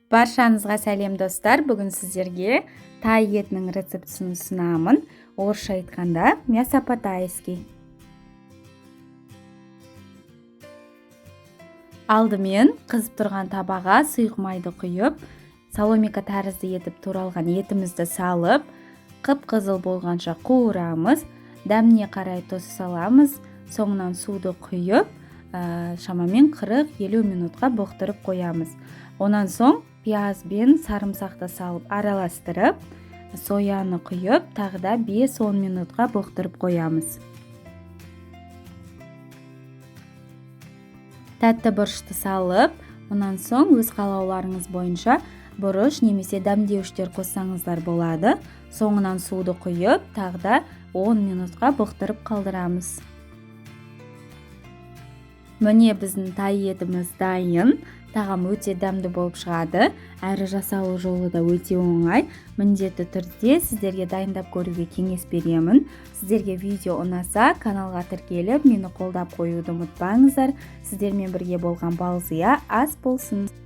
Баршаңызға сәлем достар. Бүгін сіздерге тай етінің рецептісін ұсынамын. Орысша айтқанда мясо по-тайски. Алдымен қызып тұрған табаға сұйық майды құйып, соломика тәрізді етіп туралған етімізді салып, қып-қызыл болғанша қуырамыз. Дәміне қарай тұз саламыз. Соңынан суды құйып, шамамен 40-50 минутқа бұқтырып қоямыз. Онан соң пияз бен сарымсақты салып араластырып, сояны құйып, тағыда 5-10 минутқа бұқтырып қоямыз. Тәтті бұрышты салып, онан соң өз қалауларыңыз бойынша бұрыш немесе дәмдеуіштер қоссаңыздар болады. Соңынан суды құйып, тағыда 10 минутқа бұқтырып қалдырамыз. Міне біздің тай етіміз дайын. Тағам өте дәмді болып шығады. Әрі жасалу жолы да өте оңай. Міндетті түрде сіздерге дайындап көруге кеңес беремін. Сіздерге видео ұнаса, каналға тіркеліп, мені қолдап қоюды ұмытпаңыздар. Сіздермен бірге болған балзия ас болсын.